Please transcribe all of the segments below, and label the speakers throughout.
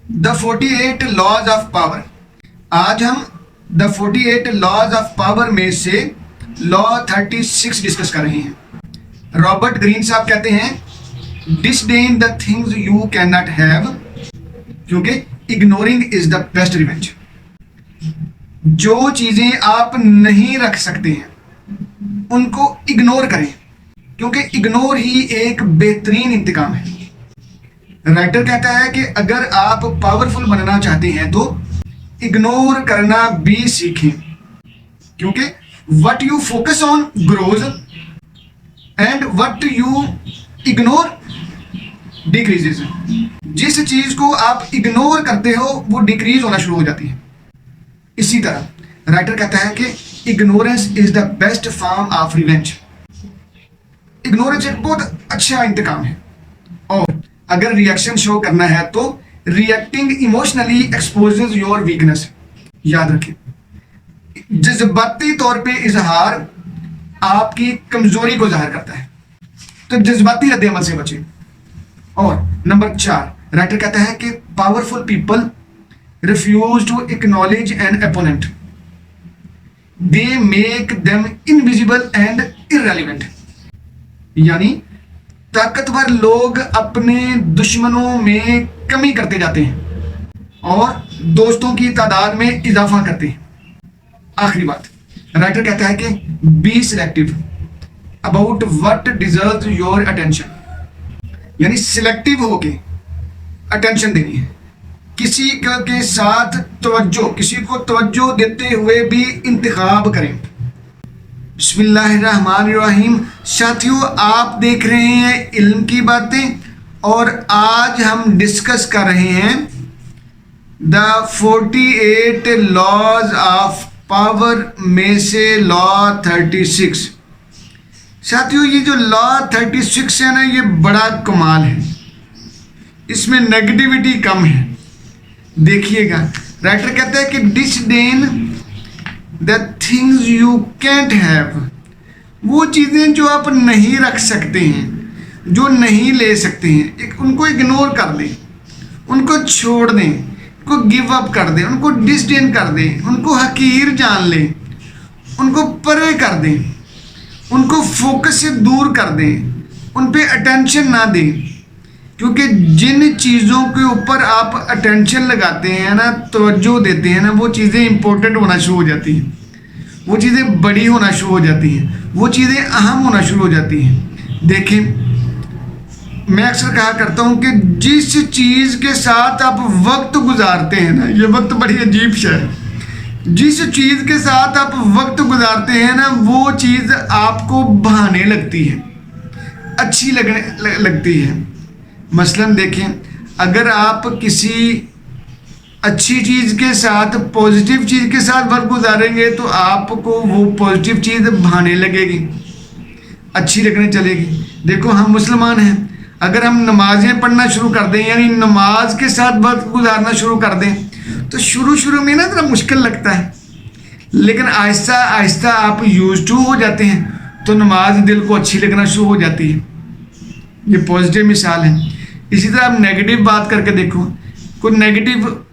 Speaker 1: The 48 laws of power. आज हम the 48 laws of power में से लॉ 36 डिस्कस कर रहे हैं। रॉबर्ट ग्रीन साहब कहते हैं disdain the things you can not have, क्योंकि ignoring is the best revenge. जो चीजें आप नहीं रख सकते हैं उनको इग्नोर करें, क्योंकि इग्नोर ही एक बेहतरीन इंतकाम है। राइटर कहता है कि अगर आप पावरफुल बनना चाहते हैं तो इग्नोर करना भी सीखें, क्योंकि what you focus on grows and what you ignore decreases. जिस चीज को आप इग्नोर करते हो वो डिक्रीज होना शुरू हो जाती है। इसी तरह राइटर कहता है कि ignorance is the best form of revenge. Ignorance एक बहुत अच्छा इंतकाम है, और अगर रिएक्शन शो करना है तो reacting emotionally exposes your weakness. याद रखें, जज्बाती तौर पे इजहार आपकी कमजोरी को जाहिर करता है, तो जज्बाती रद्द-ए-अमल से बचें। और नंबर 4, राइटर कहता है कि powerful people refuse to acknowledge an opponent, they make them invisible and irrelevant. यानी ताकतवर लोग अपने दुश्मनों में कमी करते जाते हैं और दोस्तों की तादाद में इजाफा करते हैं। आखिरी बात, राइटर कहता है कि be selective about what deserves your attention. यानी सिलेक्टिव होके अटेंशन देनी है। किसी के साथ किसी को तवज्जो देते हुए भी इंतखाब करें। बिस्मिल्लाहिर्रहमानिर्रहीम। साथियों, आप देख रहे हैं इल्म की बातें, और आज हम डिस्कस कर रहे हैं द 48 लॉज ऑफ पावर में से लॉ 36। साथियों, ये जो लॉ 36 है ना, ये बड़ा कमाल है। इसमें नेगेटिविटी कम है। देखिएगा, राइटर कहता है कि disdain the things you can't have. वो चीज़ें जो आप नहीं रख सकते हैं, जो नहीं ले सकते हैं, उनको इग्नोर कर दें, उनको छोड़ दें, उनको गिव अप कर दें, उनको डिसडेन कर दें, उनको हकीर जान लें, उनको परे कर दें, उनको फोकस से दूर कर दें, उन पे अटेंशन ना दें। क्योंकि जिन चीज़ों के ऊपर आप अटेंशन लगाते हैं ना, तवज्जो देते हैं ना, वो चीज़ें इंपॉर्टेंट होना शुरू हो जाती हैं, वो चीज़ें बड़ी होना शुरू हो जाती हैं, वो चीज़ें अहम होना शुरू हो जाती हैं। देखें, मैं अक्सर कहा करता हूँ कि जिस चीज़ के साथ आप वक्त गुजारते हैं ना, ये वक्त बड़ी अजीब शय है। जिस चीज़ के साथ आप वक्त गुजारते हैं ना, वो चीज़ आपको बहाने लगती है, अच्छी लगने लगती है। मसलन देखें, अगर आप किसी अच्छी चीज़ के साथ, पॉजिटिव चीज़ के साथ वक्त गुजारेंगे तो आपको वो पॉजिटिव चीज़ भाने लगेगी, अच्छी लगने चलेगी। देखो, हम मुसलमान हैं, अगर हम नमाजें पढ़ना शुरू कर दें, यानी नमाज के साथ वक्त गुजारना शुरू कर दें, तो शुरू में ना थोड़ा मुश्किल लगता है, लेकिन आहिस्ता आहिस्ता आप यूज टू हो जाते हैं तो नमाज दिल को अच्छी लगना शुरू हो जाती है। ये पॉजिटिव मिसाल है। इसी तरह आप नेगेटिव बात करके देखो, कोई नेगेटिव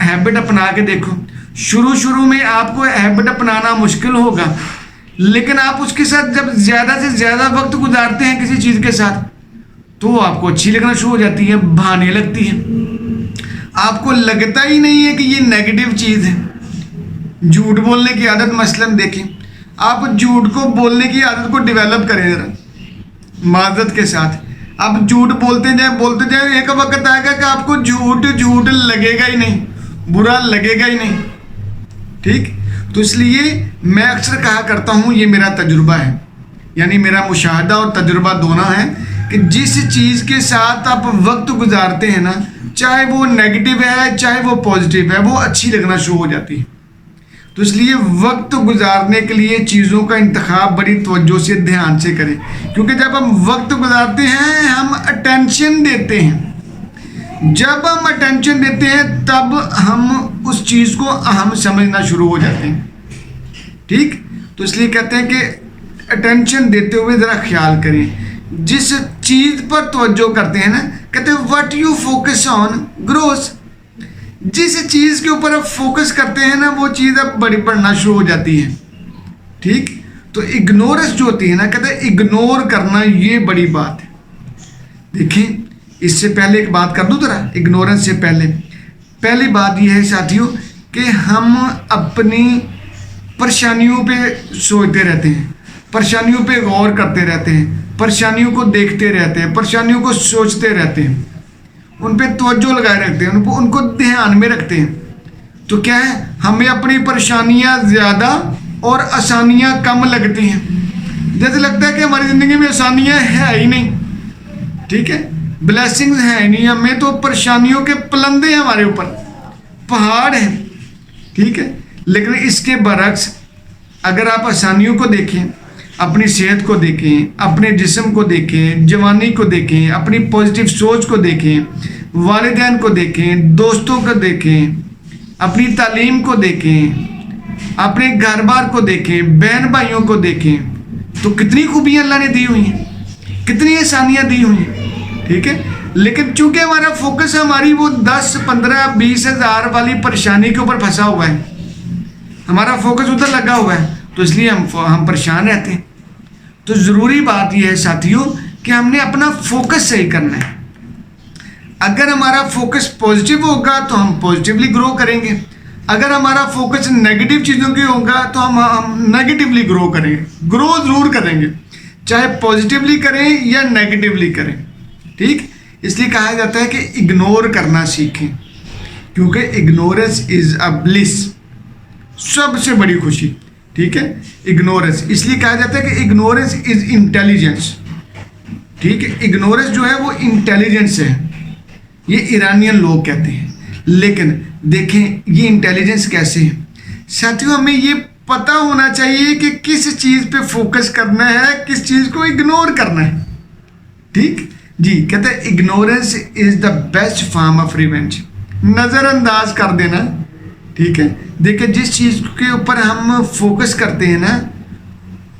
Speaker 1: हैबिट अपना के देखो। शुरू में आपको हैबिट अपनाना मुश्किल होगा, लेकिन आप उसके साथ जब ज़्यादा से ज़्यादा वक्त गुजारते हैं किसी चीज़ के साथ, तो आपको अच्छी लगना शुरू हो जाती है, भाने लगती है। आपको लगता ही नहीं है कि ये नेगेटिव चीज़ है। झूठ बोलने की आदत मसलन देखें, आप झूठ को बोलने की आदत को डेवलप करें ज़रा माज़रत के साथ। आप झूठ बोलते जाए, एक वक्त आएगा कि आपको झूठ लगेगा ही नहीं, बुरा लगेगा ही नहीं। ठीक, तो इसलिए मैं अक्सर कहा करता हूँ, ये मेरा तजुर्बा है, यानी मेरा मुशाहदा और तजुर्बा दोनों है, कि जिस चीज़ के साथ आप वक्त गुजारते हैं ना, चाहे वो नेगेटिव है चाहे वो पॉजिटिव है, वो अच्छी लगना शुरू हो जाती है। तो इसलिए वक्त गुजारने के लिए चीज़ों का इंतखाब बड़ी तवज्जो से, ध्यान से करें, क्योंकि जब हम वक्त गुजारते हैं हम अटेंशन देते हैं। जब हम अटेंशन देते हैं तब हम उस चीज़ को अहम समझना शुरू हो जाते हैं। ठीक, तो इसलिए कहते हैं कि अटेंशन देते हुए ज़रा ख्याल करें। जिस चीज़ पर तवज्जो करते हैं ना, कहते हैं what you focus on grows, जिस चीज़ के ऊपर आप फोकस करते हैं ना, वो चीज़ अब बड़ी बढ़ना शुरू हो जाती है। ठीक, तो इग्नोरेंस जो होती है ना, कहते हैं इग्नोर करना, ये बड़ी बात है। देखिए, इससे पहले एक बात कर दूं जरा, इग्नोरेंस से पहली बात यह है साथियों कि हम अपनी परेशानियों पे सोचते रहते हैं, परेशानियों पे गौर करते रहते हैं, परेशानियों को देखते रहते हैं, परेशानियों को सोचते रहते हैं, उन पे तवज्जो लगाए रखते हैं, उनको ध्यान में रखते हैं। तो क्या है, हमें अपनी परेशानियां ज़्यादा और आसानियां कम लगती हैं। जैसे लगता है कि हमारी ज़िंदगी में आसानियां है ही नहीं, ठीक है, ब्लेसिंग्स है ही नहीं, हमें तो परेशानियों के पलंदे हैं हमारे ऊपर, पहाड़ हैं, ठीक है। लेकिन इसके बरक्स अगर आप आसानियों को देखें, अपनी सेहत को देखें, अपने जिस्म को देखें, जवानी को देखें, अपनी पॉजिटिव सोच को देखें, वालिदैन को देखें, दोस्तों को देखें, अपनी तालीम को देखें, अपने घर बार को देखें, बहन भाइयों को देखें, तो कितनी खूबियाँ अल्लाह ने दी हुई हैं, कितनी आसानियाँ दी हुई हैं, ठीक है। लेकिन चूंकि हमारा फोकस हमारी वो 10, 15, 20 हज़ार वाली परेशानी के ऊपर फंसा हुआ है, हमारा फोकस उधर लगा हुआ है, तो इसलिए हम परेशान रहते हैं। तो ज़रूरी बात यह है साथियों कि हमने अपना फोकस सही करना है। अगर हमारा फोकस पॉजिटिव होगा तो हम पॉजिटिवली ग्रो करेंगे, अगर हमारा फोकस नेगेटिव चीज़ों की होगा तो हम नेगेटिवली ग्रो करेंगे। ग्रो ज़रूर करेंगे, चाहे पॉजिटिवली करें या नेगेटिवली करें, ठीक। इसलिए कहा जाता है कि इग्नोर करना सीखें, क्योंकि इग्नोरेंस इज़ अ ब्लिस, सबसे बड़ी खुशी, ठीक है। इग्नोरेंस, इसलिए कहा जाता है कि इग्नोरेंस इज इंटेलिजेंस, ठीक है। इग्नोरेंस जो है वो इंटेलिजेंस है, ये ईरानियन लोग कहते हैं। लेकिन देखें ये इंटेलिजेंस कैसे है साथियों, हमें ये पता होना चाहिए कि किस चीज़ पे फोकस करना है, किस चीज़ को इग्नोर करना है, ठीक जी। कहते हैं ignorance is the best form of revenge, नज़रअंदाज कर देना, ठीक है। देखिए, जिस चीज़ के ऊपर हम फोकस करते हैं ना,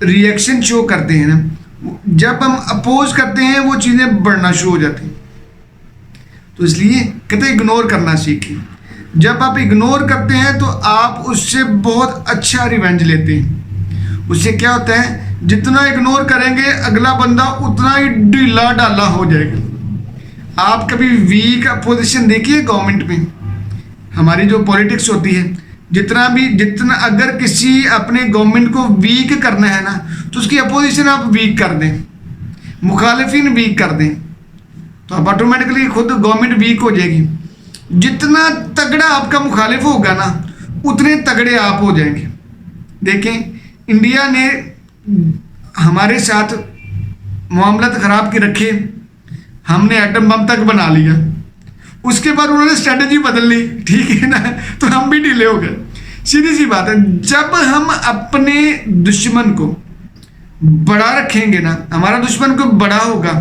Speaker 1: रिएक्शन शो करते हैं ना, जब हम अपोज करते हैं वो चीज़ें बढ़ना शुरू हो जाती हैं। तो इसलिए कहते हैं इग्नोर करना सीखें। जब आप इग्नोर करते हैं तो आप उससे बहुत अच्छा रिवेंज लेते हैं। उससे क्या होता है, जितना इग्नोर करेंगे अगला बंदा उतना ही ढीला ढाला हो जाएगा। आप कभी वीक अपोजिशन देखिए गवर्नमेंट में, हमारी जो पॉलिटिक्स होती है, जितना अगर किसी अपने गवर्नमेंट को वीक करना है ना, तो उसकी अपोजिशन आप वीक कर दें, मुखालिफिन वीक कर दें, तो आप ऑटोमेटिकली खुद गवर्नमेंट वीक हो जाएगी। जितना तगड़ा आपका मुखालिफ होगा ना, उतने तगड़े आप हो जाएंगे। देखें, इंडिया ने हमारे साथ मामलात ख़राब के रखे, हमने एटम बम तक बना लिया, उसके बाद उन्होंने स्ट्रेटजी बदल ली, ठीक है ना, तो हम भी ढीले हो गए। सीधी सी बात है, जब हम अपने दुश्मन को बड़ा रखेंगे ना, हमारा दुश्मन को बड़ा होगा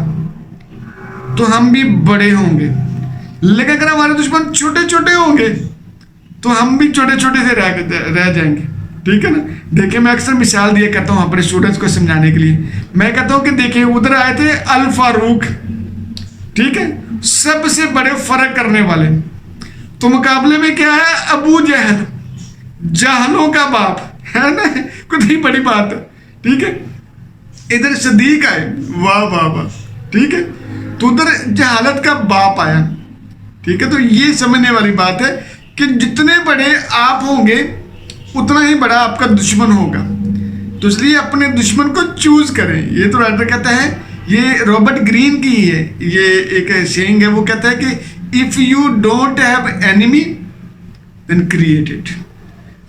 Speaker 1: तो हम भी बड़े होंगे। लेकिन अगर हमारे दुश्मन छोटे छोटे होंगे तो हम भी छोटे छोटे से रह जाएंगे, ठीक है ना। देखिए, मैं अक्सर मिसाल दिया करता हूँ अपने स्टूडेंट्स को समझाने के लिए। मैं कहता हूँ कि देखिए, उधर आए थे अल फारूक, ठीक है, सबसे बड़े फर्क करने वाले, तो मुकाबले में क्या है, अबू जहल, जाहलों का बाप, है ना, कुछ ही बड़ी बात है, ठीक है। इधर सदीक आए, वाह वाह वाह, ठीक है, तो उधर जहालत का बाप आया, ठीक है। तो ये समझने वाली बात है कि जितने बड़े आप होंगे उतना ही बड़ा आपका दुश्मन होगा। तो इसलिए अपने दुश्मन को चूज करें। ये तो राइटर कहता है, ये रॉबर्ट ग्रीन की है, ये एक सेइंग है, वो कहता है कि if you don't have enemy then create it.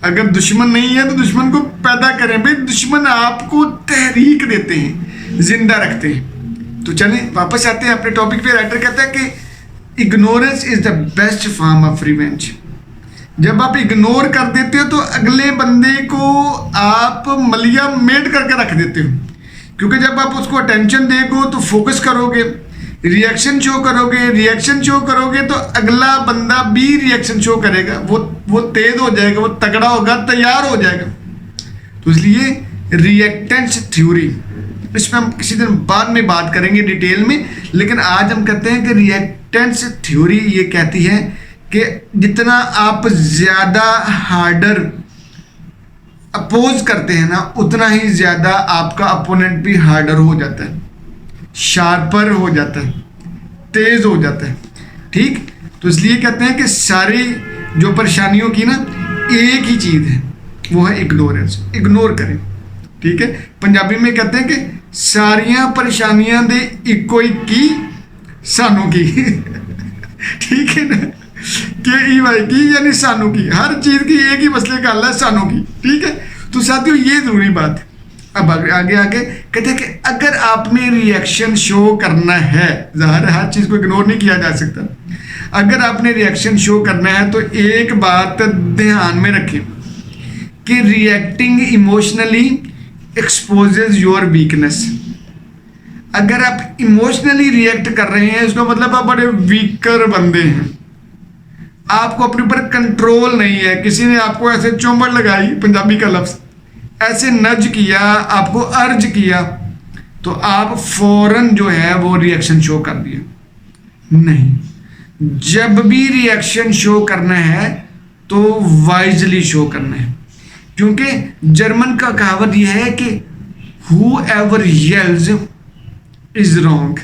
Speaker 1: अगर दुश्मन नहीं है तो दुश्मन को पैदा करें। भाई, दुश्मन आपको तहरीक देते हैं, जिंदा रखते हैं। तो चलें वापस आते हैं अपने टॉपिक पे। राइटर कहता है कि ignorance is the best form of revenge. जब आप इग्नोर कर देते हो तो अगले बंदे को आप मलिया मेट करके रख देते हो, क्योंकि जब आप उसको अटेंशन देगो तो फोकस करोगे, रिएक्शन शो करोगे तो अगला बंदा भी रिएक्शन शो करेगा, वो तेज हो जाएगा, वो तगड़ा होगा, तैयार हो जाएगा। तो इसलिए रिएक्टेंस थ्योरी, इस पर हम किसी दिन बाद में बात करेंगे डिटेल में, लेकिन आज हम कहते हैं कि रिएक्टेंस थ्योरी ये कहती है कि जितना आप ज़्यादा हार्डर अपोज करते हैं ना, उतना ही ज़्यादा आपका अपोनेंट भी हार्डर हो जाता है, शार्पर हो जाता है, तेज़ हो जाता है। ठीक, तो इसलिए कहते हैं कि सारी जो परेशानियों की ना एक ही चीज़ है, वो है इग्नोरेंस। इग्नोर करें। ठीक है, पंजाबी में कहते हैं कि सारियां परेशानियां दे इको ही की सानू की। ठीक है ना, के ई वाई की यानी सानू की, हर चीज़ की एक ही मसले का हल है, सानू की। ठीक है, तो साथियों ये ज़रूरी बात है। अब आगे आगे कहते हैं कि अगर आपने रिएक्शन शो करना है, ज़ाहिर हर चीज़ को इग्नोर नहीं किया जा सकता, अगर आपने रिएक्शन शो करना है तो एक बात ध्यान में रखें कि reacting emotionally exposes your weakness. अगर आप इमोशनली रिएक्ट कर रहे हैं, इसका मतलब आप बड़े वीकर बंदे हैं, आपको अपने ऊपर कंट्रोल नहीं है। किसी ने आपको ऐसे चोंबड़ लगाई, पंजाबी का लफ्ज़, ऐसे नज किया, आपको अर्ज किया, तो आप फौरन जो है वो रिएक्शन शो कर दिया। नहीं, जब भी रिएक्शन शो करना है तो वाइजली शो करना है, क्योंकि जर्मन का कहावत यह है कि हु एवर येल्स इज रॉन्ग।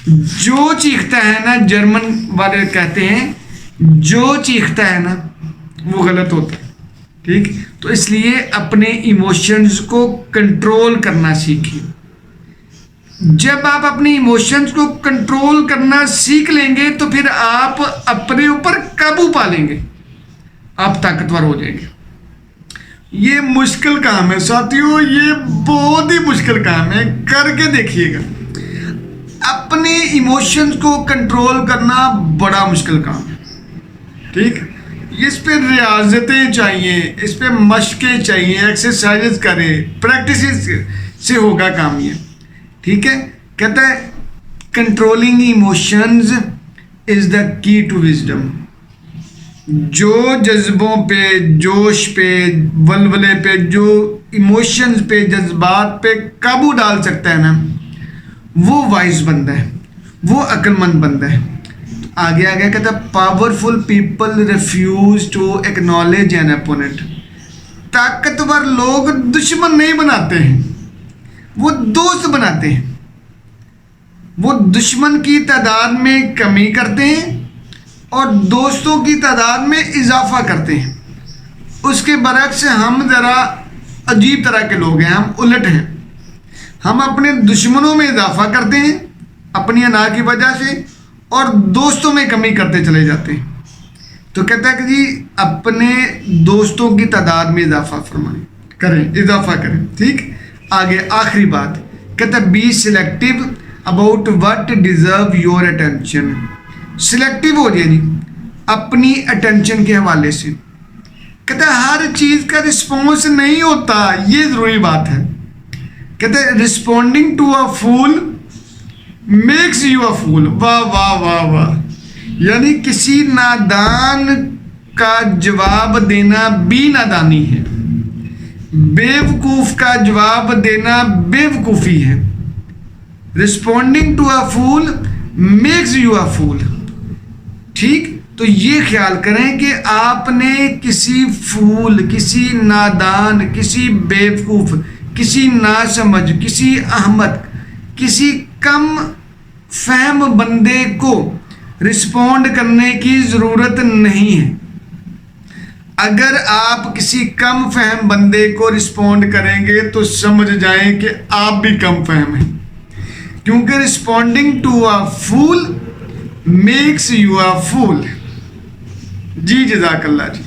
Speaker 1: जो चीखता है ना, जर्मन वाले कहते हैं जो चीखता है ना वो गलत होता है। ठीक, तो इसलिए अपने इमोशंस को कंट्रोल करना सीखिए। जब आप अपने इमोशंस को कंट्रोल करना सीख लेंगे तो फिर आप अपने ऊपर काबू पा लेंगे, आप ताकतवर हो जाएंगे। ये मुश्किल काम है साथियों, ये बहुत ही मुश्किल काम है, करके देखिएगा। अपने इमोशंस को कंट्रोल करना बड़ा मुश्किल काम है। ठीक, इस पे रियाजतें चाहिए, इस पे मशकें चाहिए, एक्सरसाइजेस करें, प्रैक्टिस से होगा काम ये। ठीक है, कहता है controlling emotions is the key to wisdom. जो जज्बों पे, जोश पे, वलवले पे, जो इमोशंस पे, जज्बात पे काबू डाल सकता है ना, वो वाइज बंदा है, वो अक्लमंद बंदा है। आगे आगे कहता है powerful people refuse to acknowledge an opponent. ताकतवर लोग दुश्मन नहीं बनाते हैं, वो दोस्त बनाते हैं। वो दुश्मन की तादाद में कमी करते हैं और दोस्तों की तादाद में इजाफा करते हैं। उसके बरक्स हम ज़रा अजीब तरह के लोग हैं, हम उलट हैं। हम अपने दुश्मनों में इजाफा करते हैं अपनी अना की वजह से, और दोस्तों में कमी करते चले जाते हैं। तो कहता है कि जी अपने दोस्तों की तादाद में इजाफा फरमाएं, करें, इजाफा करें। ठीक, आगे आखिरी बात कहता है be selective about what deserve your attention. Selective हो जाए जी अपनी अटेंशन के हवाले से। कहता है हर चीज़ का रिस्पॉन्स नहीं होता, ये ज़रूरी बात है। कहते हैं responding to a fool makes you a fool. वाह वाह वाह वाह, यानी किसी नादान का जवाब देना भी नादानी है, बेवकूफ का जवाब देना बेवकूफ़ी है। Responding to a fool makes you a fool. ठीक, तो ये ख्याल करें कि आपने किसी फूल, किसी नादान, किसी बेवकूफ़, किसी नासमझ, किसी अहमद, किसी कम फहम बंदे को रिस्पॉन्ड करने की ज़रूरत नहीं है। अगर आप किसी कम फहम बंदे को रिस्पॉन्ड करेंगे तो समझ जाएं कि आप भी कम फहम हैं, क्योंकि responding to a fool makes you a fool. जी जज़ाकल्लाह जी।